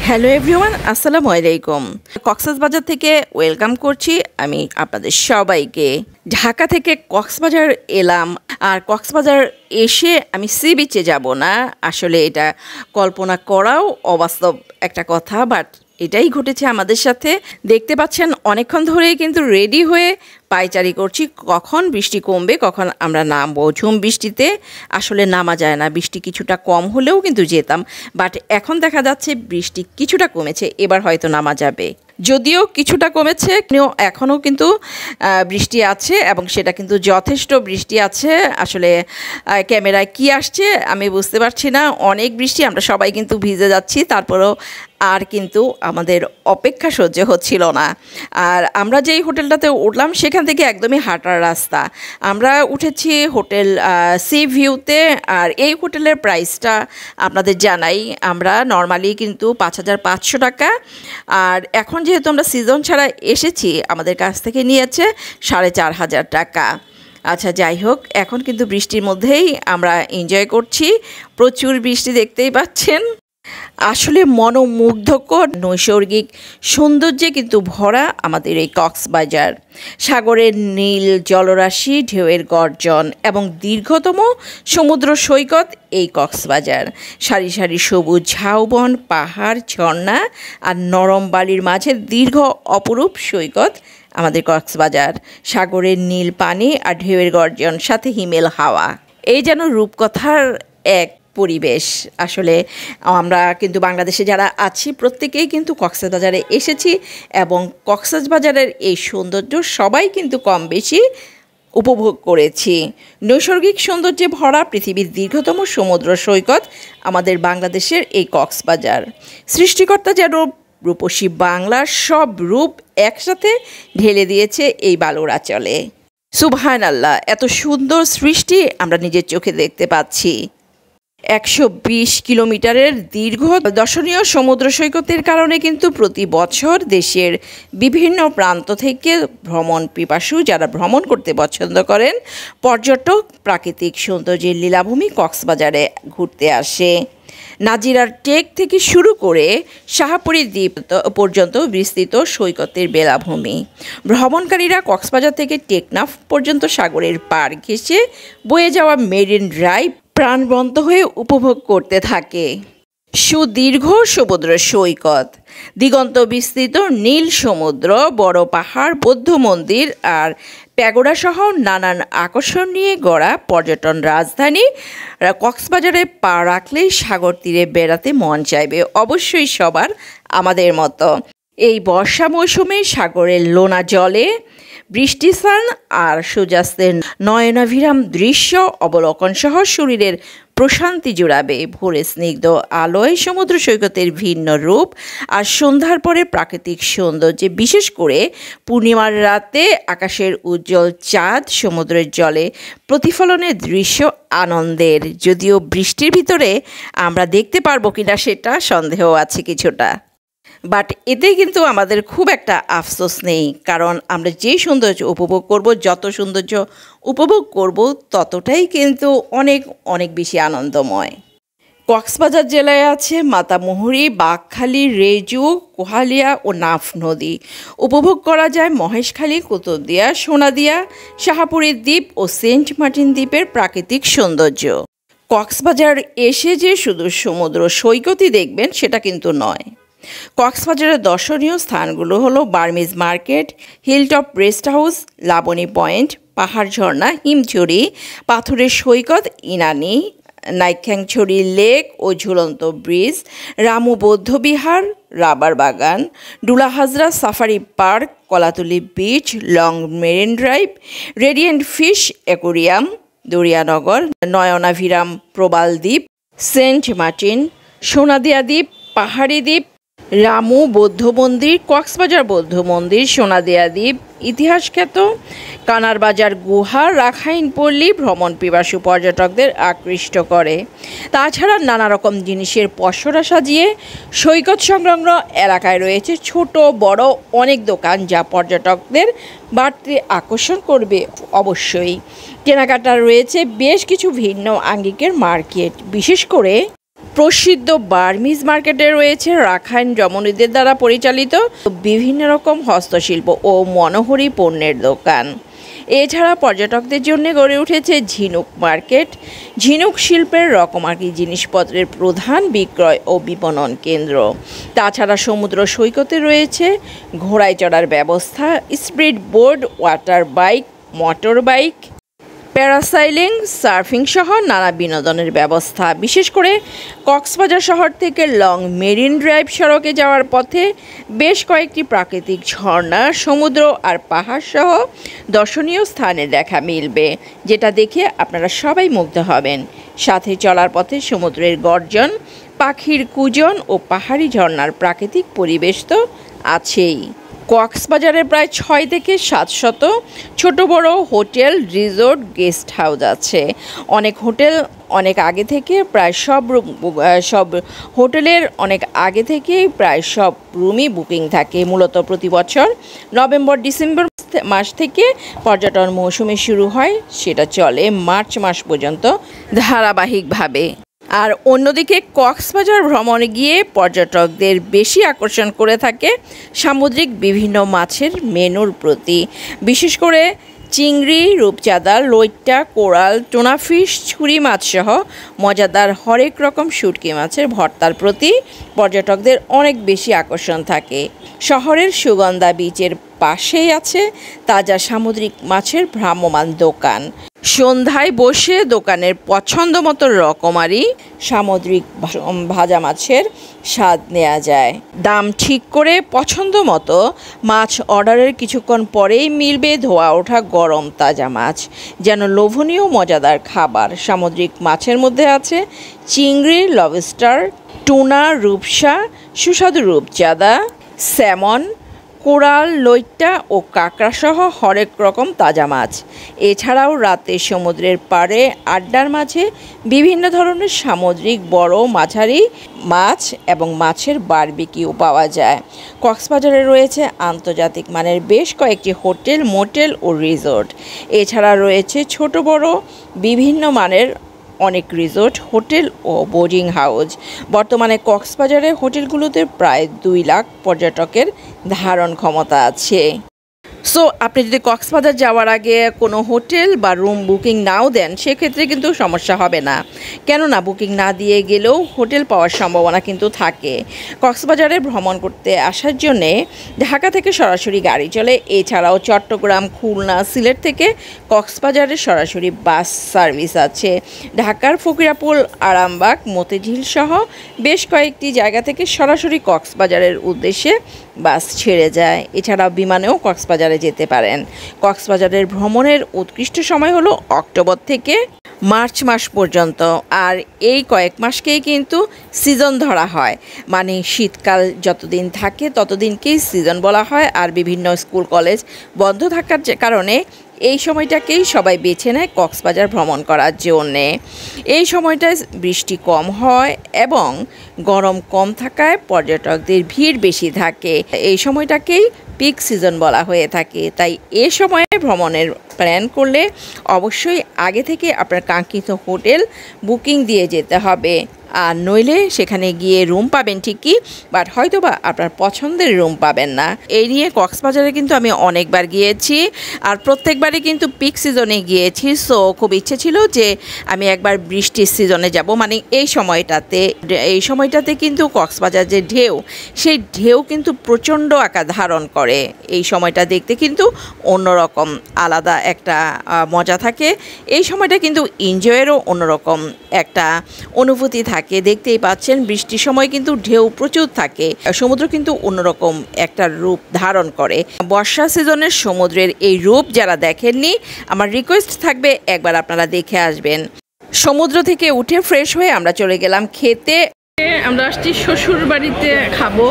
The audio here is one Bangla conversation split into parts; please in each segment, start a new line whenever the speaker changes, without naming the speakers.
হ্যালো এভরিওয়ান, আসসালামু আলাইকুম। কক্সবাজার থেকে ওয়েলকাম করছি আমি আপনাদের সবাইকে। ঢাকা থেকে কক্সবাজার এলাম, আর কক্সবাজার এসে আমি সি বিচে যাব না, আসলে এটা কল্পনা করাও অবাস্তব একটা কথা, বাট এটাই ঘটেছে আমাদের সাথে। দেখতে পাচ্ছেন অনেকক্ষণ ধরেই কিন্তু রেডি হয়ে পায়চারি করছি, কখন বৃষ্টি কমবে, কখন আমরা নামবো। ঝুম বৃষ্টিতে আসলে নামা যায় না, বৃষ্টি কিছুটা কম হলেও কিন্তু যেতাম, বাট এখন দেখা যাচ্ছে বৃষ্টি কিছুটা কমেছে, এবার হয়তো নামা যাবে। যদিও কিছুটা কমেছে, এখনও কিন্তু বৃষ্টি আছে এবং সেটা কিন্তু যথেষ্ট বৃষ্টি আছে। আসলে ক্যামেরায় কি আসছে আমি বুঝতে পারছি না, অনেক বৃষ্টি, আমরা সবাই কিন্তু ভিজে যাচ্ছি, তারপরেও আর কিন্তু আমাদের অপেক্ষা সহ্য হচ্ছিল না। আর আমরা যেই হোটেলটাতে উঠলাম সেখান থেকে একদমই হাঁটার রাস্তা। আমরা উঠেছি হোটেল সি ভিউতে, আর এই হোটেলের প্রাইসটা আপনাদের জানাই, আমরা নর্মালি কিন্তু 5,500 টাকা, আর এখন যেহেতু আমরা সিজন ছাড়া এসেছি আমাদের কাছ থেকে নিয়েছে 4,500 টাকা। আচ্ছা, যাই হোক, এখন কিন্তু বৃষ্টির মধ্যেই আমরা এনজয় করছি, প্রচুর বৃষ্টি দেখতেই পাচ্ছেন। আসলে মনোমুগ্ধকর নৈসর্গিক সৌন্দর্যে কিন্তু ভরা আমাদের এই কক্সবাজার। সাগরের নীল জলরাশি, ঢেউয়ের গর্জন এবং দীর্ঘতম সমুদ্র সৈকত এই কক্সবাজার। সারি সারি সবুজ ঝাউবন, পাহাড়, ঝর্ণা আর নরম বালির মাঝে দীর্ঘ অপরূপ সৈকত আমাদের কক্সবাজার। সাগরের নীল পানি আর ঢেউয়ের গর্জন, সাথে হিমেল হাওয়া, এই যেন রূপকথার এক পরিবেশ। আসলে আমরা কিন্তু বাংলাদেশে যারা আছি প্রত্যেকেই কিন্তু কক্সবাজারে এসেছি, এবং কক্সবাজারের এই সৌন্দর্য সবাই কিন্তু কম বেশি উপভোগ করেছি। নৈসর্গিক সৌন্দর্যে ভরা পৃথিবীর দীর্ঘতম সমুদ্র সৈকত আমাদের বাংলাদেশের এই কক্সবাজার। সৃষ্টিকর্তা যেন রূপসী বাংলার সব রূপ একসাথে ঢেলে দিয়েছে এই বালুরাচলে। সুবহানাল্লাহ, এত সুন্দর সৃষ্টি আমরা নিজের চোখে দেখতে পাচ্ছি। 120 কিলোমিটারের দীর্ঘ দর্শনীয় সমুদ্র সৈকতের কারণে কিন্তু প্রতি বছর দেশের বিভিন্ন প্রান্ত থেকে ভ্রমণ পিপাসু যারা ভ্রমণ করতে পছন্দ করেন, পর্যটক প্রাকৃতিক সৌন্দর্যের লীলাভূমি কক্সবাজারে ঘুরতে আসে। নাজিরার টেক থেকে শুরু করে শাহপুরী দ্বীপ পর্যন্ত বিস্তৃত সৈকতের বেলাভূমি। ভ্রমণকারীরা কক্সবাজার থেকে টেকনাফ পর্যন্ত সাগরের পাড় ঘেঁষে বয়ে যাওয়া মেরিন ড্রাইভ প্রাণবন্ত হয়ে উপভোগ করতে থাকে। সুদীর্ঘ সমুদ্র সৈকত, দিগন্ত বিস্তৃত নীল সমুদ্র, বড় পাহাড়, বৌদ্ধ মন্দির আর প্যাগোডা সহ নানান আকর্ষণ নিয়ে গড়া পর্যটন রাজধানী কক্সবাজারে পা রাখলেই সাগর তীরে বেড়াতে মন চাইবে অবশ্যই সবার, আমাদের মতো। এই বর্ষা মৌসুমে সাগরের লোনা জলে বৃষ্টি স্নান আর সূর্যাস্তের নয়নাভিরাম দৃশ্য অবলোকন সহ শরীরের প্রশান্তি জোড়াবে। ভোরে স্নিগ্ধ আলোয় সমুদ্র সৈকতের ভিন্ন রূপ, আর সন্ধ্যার পরে প্রাকৃতিক সৌন্দর্যে, বিশেষ করে পূর্ণিমার রাতে আকাশের উজ্জ্বল চাঁদ সমুদ্রের জলে প্রতিফলনের দৃশ্য আনন্দের। যদিও বৃষ্টির ভিতরে আমরা দেখতে পারবো কিনা সেটা সন্দেহ আছে কিছুটা, বাট এতে কিন্তু আমাদের খুব একটা আফসোস নেই, কারণ আমরা যেই সৌন্দর্য উপভোগ করব, যত সৌন্দর্য উপভোগ করব ততটাই কিন্তু অনেক অনেক বেশি আনন্দময়। কক্সবাজার জেলায় আছে মাতামুহুরী, বাঘখালী, রেজু, কোহালিয়া ও নাফ নদী। উপভোগ করা যায় মহেশখালী, কুতুবদিয়া, সোনাদিয়া, শাহপুরী দ্বীপ ও সেন্ট মার্টিন দ্বীপের প্রাকৃতিক সৌন্দর্য। কক্সবাজার এসে যে শুধু সমুদ্র সৈকতই দেখবেন সেটা কিন্তু নয়। কক্সবাজারের দর্শনীয় স্থানগুলো হলো Burmese market, hilltop rest house, Laboni point, পাহাড় ঝর্ণা, হিমছড়ি, পাথরের সৈকত, ইনানি, নাইখ্যাংছড়ি লেক ও ঝুলন্ত ব্রিজ, রামু বৌদ্ধবিহার, রাবার বাগান, Dulahazara safari park, Kolatoli beach, long marine drive, radiant fish aquarium, Dariyanagar, নয়নাভিরাম প্রবাল দ্বীপ, সেন্ট মার্টিন, সোনাদিয়া দ্বীপ, পাহাড়ি দ্বীপ, রামু বৌদ্ধ মন্দির, কক্সবাজার বৌদ্ধ মন্দির, সোনাদিয়া দ্বীপ, ইতিহাসখ্যাত কানারবাজার গুহা, রাখাইন পল্লী ভ্রমণ পিপাসু পর্যটকদের আকৃষ্ট করে। তাছাড়া নানা রকম জিনিসের পসরা সাজিয়ে সৈকত সংলগ্ন এলাকায় রয়েছে ছোট বড় অনেক দোকান, যা পর্যটকদের বাড়তি আকর্ষণ করবে অবশ্যই। কেনাকাটা রয়েছে বেশ কিছু ভিন্ন আঙ্গিকের মার্কেট, বিশেষ করে প্রসিদ্ধ বার্মিজ মার্কেটে রয়েছে রাখাইন রমণীদের দ্বারা পরিচালিত বিভিন্ন রকম হস্তশিল্প ও মনোহরি পণ্যের দোকান। এছাড়া পর্যটকদের জন্য গড়ে উঠেছে ঝিনুক মার্কেট, ঝিনুক শিল্পের রকমারি জিনিসপত্রের প্রধান বিক্রয় ও বিপণন কেন্দ্র। তাছাড়া সমুদ্র সৈকতে রয়েছে ঘোড়ায় চড়ার ব্যবস্থা, speed board, water bike, motor bike, parasailing, surfing সহ নানা বিনোদনের ব্যবস্থা। বিশেষ করে কক্সবাজার শহর থেকে লং মেরিন ড্রাইভ সড়কে যাওয়ার পথে বেশ কয়েকটি প্রাকৃতিক ঝর্ণা, সমুদ্র আর পাহাড় সহ দর্শনীয় স্থানে দেখা মিলবে, যেটা দেখে আপনারা সবাই মুগ্ধ হবেন। সাথে চলার পথে সমুদ্রের গর্জন, পাখির কুজন ও পাহাড়ি ঝর্ণার প্রাকৃতিক পরিবেশ তো আছেই। কক্সবাজারে প্রায় 6 থেকে 700 ছোট বড় হোটেল, রিসোর্ট, গেস্ট হাউস আছে। অনেক হোটেল অনেক আগে থেকে সব হোটেলের অনেক আগে থেকেই প্রায় সব রুমই বুকিং থাকে। মূলত প্রতি বছর নভেম্বর-ডিসেম্বর মাস থেকে পর্যটন মৌসুমে শুরু হয়, সেটা চলে মার্চ মাস পর্যন্ত ধারাবাহিকভাবে। আর অন্যদিকে কক্সবাজার ভ্রমণে গিয়ে পর্যটকদের বেশি আকর্ষণ করে থাকে সামুদ্রিক বিভিন্ন মাছের মেনুর প্রতি। বিশেষ করে চিংড়ি, রূপচাঁদা, লইট্টা, কোরাল, টুনা ফিশ, ছুরি মাছ সহ মজাদার হরেক রকম শুটকি মাছের ভর্তার প্রতি পর্যটকদের অনেক বেশি আকর্ষণ থাকে। শহরের সুগন্ধা বিচের পাশেই আছে তাজা সামুদ্রিক মাছের ভ্রাম্যমাণ দোকান। সন্ধ্যায় বসে দোকানের পছন্দ মতো রকমারি সামুদ্রিক ভাজা মাছের স্বাদ নেওয়া যায়। দাম ঠিক করে পছন্দ মতো মাছ অর্ডারের কিছুক্ষণ পরেই মিলবে ধোয়া ওঠা গরম তাজা মাছ, যেন লোভনীয় মজাদার খাবার। সামুদ্রিক মাছের মধ্যে আছে চিংড়ি, লবস্টার, টুনা, রূপসা, সুস্বাদু রূপচাঁদা, স্যামন, কোরাল, লইট্টা ও কাঁকড়া সহ হরেক রকম তাজা মাছ। এছাড়াও রাতে সমুদ্রের পাড়ে আড্ডার মাঝে বিভিন্ন ধরনের সামুদ্রিক বড় মাঝারি মাছ এবং মাছের বারবিকিউ পাওয়া যায়। কক্সবাজারে রয়েছে আন্তর্জাতিক মানের বেশ কয়েকটি হোটেল, মোটেল ও রিসোর্ট। এছাড়া রয়েছে ছোট বড় বিভিন্ন মানের অনেক রিসোর্ট, হোটেল ও বোর্ডিং হাউস। বর্তমানে কক্সবাজারের হোটেলগুলোতে প্রায় 2 লাখ পর্যটকের ধারণ ক্ষমতা আছে। সো আপনি যদি কক্সবাজার যাওয়ার আগে কোনো হোটেল বা রুম বুকিং নাও দেন, সেক্ষেত্রে কিন্তু সমস্যা হবে না। কেননা বুকিং না দিয়ে গেলেও হোটেল পাওয়ার সম্ভাবনা কিন্তু থাকে। কক্সবাজারে ভ্রমণ করতে আসার জন্যে ঢাকা থেকে সরাসরি গাড়ি চলে। এছাড়াও চট্টগ্রাম, খুলনা, সিলেট থেকে কক্সবাজারে সরাসরি বাস সার্ভিস আছে। ঢাকার ফকিরাপুল, আরামবাগ, মতিঝিল সহ বেশ কয়েকটি জায়গা থেকে সরাসরি কক্সবাজারের উদ্দেশ্যে বাস ছেড়ে যায়। এছাড়াও বিমানেও কক্সবাজারে যেতে পারেন। কক্সবাজারের ভ্রমণের উৎকৃষ্ট সময় হলো অক্টোবর থেকে মার্চ মাস পর্যন্ত। আর এই কয়েক মাসকেই কিন্তু সিজন ধরা হয়, মানে শীতকাল যতদিন থাকে ততদিনকেই সিজন বলা হয়। আর বিভিন্ন স্কুল কলেজ বন্ধ থাকার কারণে এই সময়টাকেই সবাই বেছে নেয় কক্সবাজার ভ্রমণ করার জন্যে। এই সময়টায় বৃষ্টি কম হয় এবং গরম কম থাকায় পর্যটকদের ভিড় বেশি থাকে। এই সময়টাকেই পিক সিজন বলা হয়ে থাকে। তাই এ সময়ে ভ্রমণের প্ল্যান করলে অবশ্যই আগে থেকে আপনার কাঙ্ক্ষিত হোটেল বুকিং দিয়ে যেতে হবে। আর নইলে সেখানে গিয়ে রুম পাবেন ঠিকই, বাট হয়তো বা আপনার পছন্দের রুম পাবেন না। এই নিয়ে কক্সবাজারে কিন্তু আমি অনেকবার গিয়েছি, আর প্রত্যেকবারই কিন্তু পিক সিজনে গিয়েছি। সো খুব ইচ্ছে ছিল যে আমি একবার বৃষ্টির সিজনে যাব, মানে এই সময়টাতে কিন্তু কক্সবাজার যে ঢেউ, সেই ঢেউ কিন্তু প্রচণ্ড আকার ধারণ করে। এই সময়টা দেখতে কিন্তু অন্যরকম আলাদা একটা মজা থাকে। এই সময়টা কিন্তু এনজয়েরও অন্যরকম একটা অনুভূতি থাকে। দেখতেই পাচ্ছেন বৃষ্টির সময় কিন্তু ঢেউ প্রচুর থাকে, সমুদ্র কিন্তু অন্যরকম একটা রূপ ধারণ করে। বর্ষা সিজনের সমুদ্রের এই রূপ যারা দেখেননি, আমার রিকোয়েস্ট থাকবে একবার আপনারা দেখে আসবেন। সমুদ্র থেকে উঠে ফ্রেশ হয়ে আমরা চলে গেলাম খেতে। আমরা আসছি শ্বশুর বাড়িতে খাবো।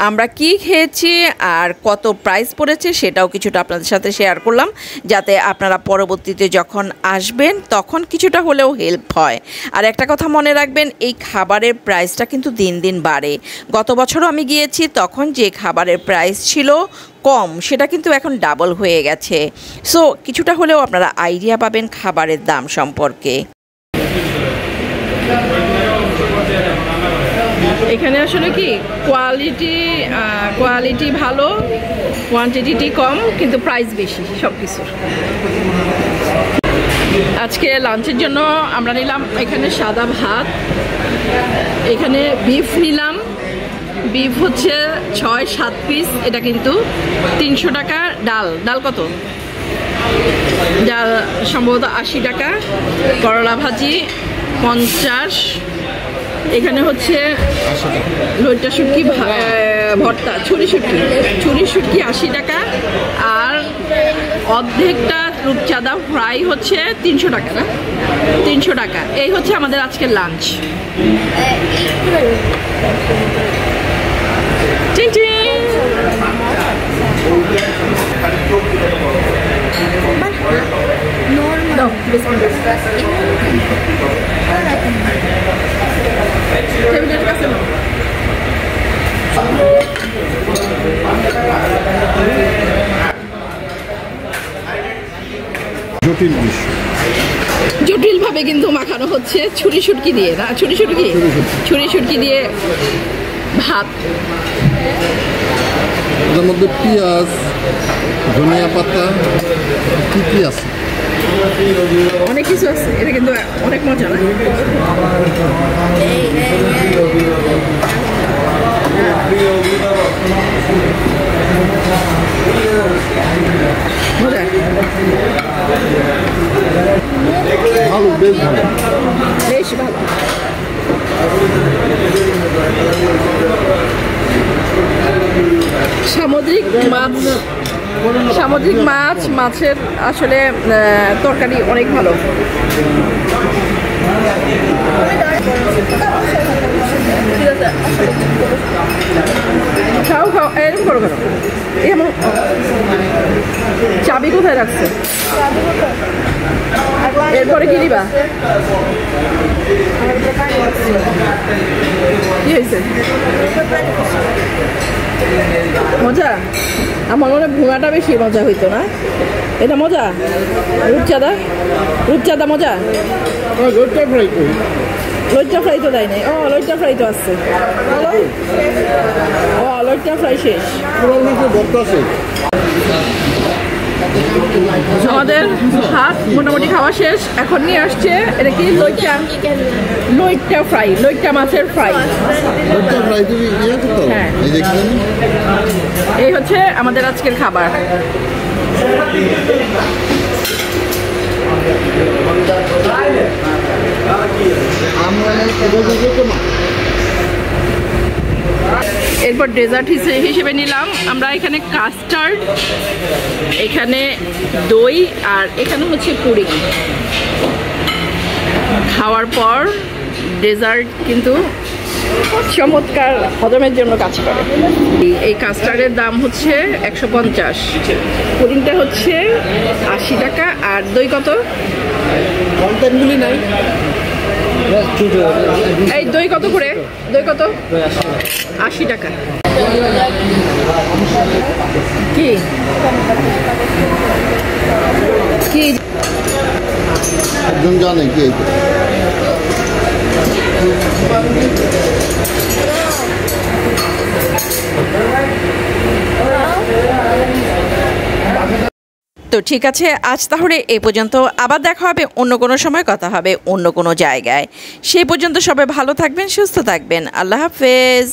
আমরা কি খেয়েছি আর কত প্রাইস পড়েছে সেটাও কিছুটা আপনাদের সাথে শেয়ার করলাম, যাতে আপনারা পরবর্তীতে যখন আসবেন তখন কিছুটা হলেও হেল্প হয়। আর একটা কথা মনে রাখবেন, এই খাবারের প্রাইসটা কিন্তু দিন দিন বাড়ে। গত বছরও আমি গিয়েছি, তখন যে খাবারের প্রাইস ছিল কম, সেটা কিন্তু এখন ডাবল হয়ে গেছে। সো কিছুটা হলেও আপনারা আইডিয়া পাবেন খাবারের দাম সম্পর্কে। এখানে আসলে কি কোয়ালিটি ভালো, কোয়ান্টিটি কম, কিন্তু প্রাইস বেশি সব কিছুর। আজকে লাঞ্চের জন্য আমরা নিলাম এখানে সাদা ভাত, এখানে বিফ নিলাম, বিফ হচ্ছে 6-7 পিস, এটা কিন্তু 300 টাকা। ডাল কত? ডাল সম্ভবত 80 টাকা। করলা ভাজি 50। এখানে হচ্ছে লইট্টা শুটকি ভর্তা, ছুরি শুটকি 80 টাকা। আর অর্ধেকটা রূপচাঁদা ফ্রাই হচ্ছে 300 টাকা না, 300 টাকা। এই হচ্ছে আমাদের আজকের লাঞ্চ। জটিল ভাবে কিন্তু মাখানো হচ্ছে ছুরি শুটকি দিয়ে, না ছুরি শুটকি দিয়ে ভাত।
এর মধ্যে পেঁয়াজ, ধনিয়া পাতা, কি আছে,
অনেক কিছু আছে। এটা কিন্তু অনেক মজা না?
ভালো, বেশ ভালো,
বেশ ভালো। সামুদ্রিক মাছের আসলে তরকারি অনেক ভালো। খাও এরকম করো কেন? এমন চাবি কোথায় রাখছে? এরপরে কি দিবা? কি হয়েছে? মজা? আমার মনে হয় ভুঙাটা বেশি মজা হইতো না? এটা মজা? রূপচাঁদা মজা? লইট্টা ফ্রাই তো দেয় নাই। লইট্টা ফ্রাই তো আসছে। লইট্টা ফ্রাই শেষ। আমাদের ভাত মোটামুটি খাওয়া শেষ। এখন নিয়ে আসছে এটা কি? লইট্টা ফ্রাই, লইট্টা মাছের ফ্রাই। হ্যাঁ, এই হচ্ছে আমাদের আজকের খাবার। এরপর ডেজার্ট হিসেবে নিলাম আমরা এখানে কাস্টার্ড, এখানে দই, আর এখানে হচ্ছে পুডিং। খাওয়ার পর ডেজার্ট কিন্তু চমৎকার হজমের জন্য কাজ করে। এই কাস্টার্ডের দাম হচ্ছে 150, পুডিংটা হচ্ছে 80 টাকা। আর দই কত? কন্টেন্টগুলি নাই। এই দই কত করে? দই কত? 80 টাকা। কি কি
একজন জানে কি?
তো ঠিক আছে, আজ তাহলে এই পর্যন্ত। আবার দেখা হবে অন্য কোনো সময়, কথা হবে অন্য কোনো জায়গায়। সেই পর্যন্ত সবাই ভালো থাকবেন, সুস্থ থাকবেন। আল্লাহ হাফেজ।